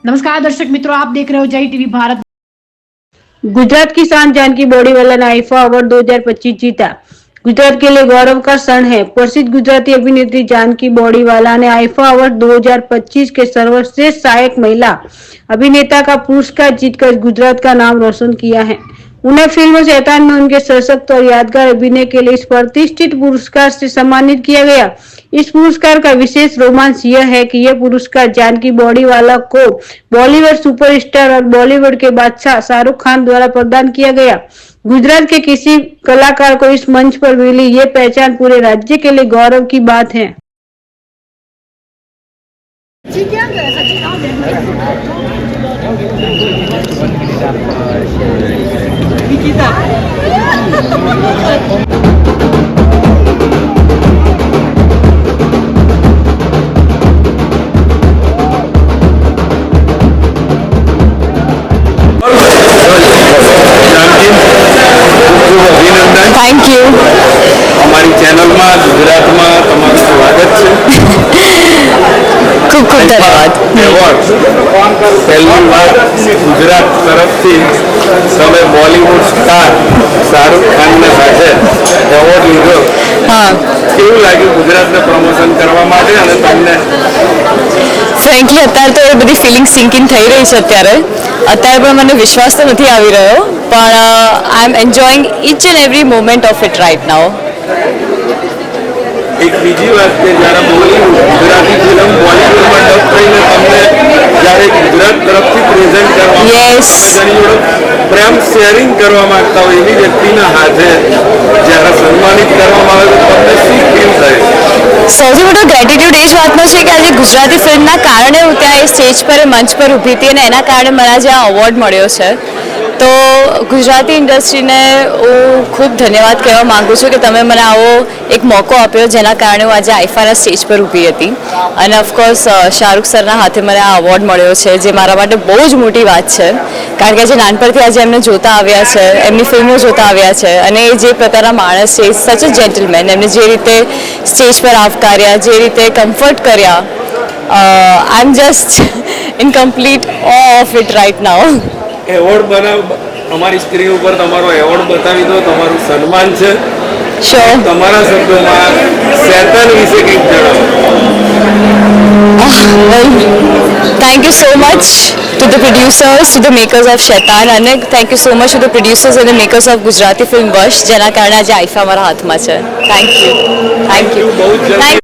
नमस्कार दर्शक मित्रों, आप देख रहे हो जय टीवी भारत। गुजरात की शान जानकी बॉडीवाला ने आईफा अवार्ड 2025 जीता। गुजरात के लिए गौरव का क्षण है। प्रसिद्ध गुजराती अभिनेत्री जानकी बॉडीवाला ने आईफा अवार्ड 2025 के सर्वश्रेष्ठ सहायक महिला अभिनेता का पुरस्कार जीतकर गुजरात का नाम रोशन किया है। उन्हें फिल्म शैतान में उनके सशक्त और यादगार अभिनय के लिए इस प्रतिष्ठित पुरस्कार से सम्मानित किया गया। इस पुरस्कार का विशेष रोमांच यह है कि यह पुरस्कार जानकी बॉडीवाला को बॉलीवुड सुपरस्टार और बॉलीवुड के बादशाह शाहरुख खान द्वारा प्रदान किया गया। गुजरात के किसी कलाकार को इस मंच पर मिली ये पहचान पूरे राज्य के लिए गौरव की बात है। Thank you. हमारी चैनल में गुजरात में तमारू स्वागत है। खूब खूब धन्यवाद। एवॉर्ड पहली बार गुजरात तरफ थी तमे बॉलीवुड स्टार शाहरुख खान ने साथे एवॉर्ड लीधो। हाँ, केवुं लाग्युं गुजरात ने प्रमोशन करवा माटे अने तमने? फ्रेंकली अत्यारे तो ए बधी फीलिंग सिंक इन थई रही छे। अत्यारे पण मने विश्वास तो नहीं आवी रह्यो, पण I am enjoying each and every moment of it right now. एक बीजी बात के जरा बॉलीवुड गुजराती फिल्म बॉलीवुड में डब थईने तमने जયારે गुजरात तरफથી પ્રેઝન્ટ કરવામાં Yes. તેની જોડે પ્રેમ શેરિંગ કરવા માંગતા હોય એવી વ્યક્તિના હાથે જ્યારે સન્માનિત કરવામાં આવે તો તમને શું ફીલ થાય? સૌથી મોટો ગ્રેટિટ્યુડ એ જ વાતનો છે કે આજે ગુજરાતી ફિલ્મના કારણે હું ત્યાં એ સ્ટેજ પર મંચ પર ઊભી હતી અને એના કારણે મને આજે આ અવોર્ડ મળ્યો છે। તો ગુજરાતી ઇન્ડસ્ટ્રીને હું ખૂબ ધન્યવાદ કહેવા માગું છું કે તમે મને આવો એક મોકો આપ્યો જેના કારણે હું આજે આઈફાના સ્ટેજ પર ઊભી હતી અને ઓફકોર્સ શાહરુખ સરના હાથે મને આ અવોર્ડ મળ્યો છે જે મારા માટે બહુ જ મોટી વાત છે કારણ કે આજે નાનપણથી આજે એમને જોતા આવ્યા છે, એમની ફિલ્મો જોતા આવ્યા છે અને એ જે પ્રકારના માણસ છે, સચ અ જેન્ટલમેન, એમને જે રીતે સ્ટેજ પર આવકાર્યા, જે રીતે કમ્ફર્ટ કર્યા, I am just in complete awe of it right now. Award બનાવ અમારી સ્ક્રીન ઉપર તમારો એવોર્ડ બતાવી દો, તમારું સન્માન છે। શ્યોર। તમારા શબ્દોમાં શેતાન વિશે કંઈક જણાવો। Well, thank you so much to the producers, to the makers of Shaitan, and thank you so much to the producers and the makers of Gujarati Film Vash, જેના કારણે આજે આઈફા મારા હાથમાં છે। Thank you. Thank you. બહુ જલ્દી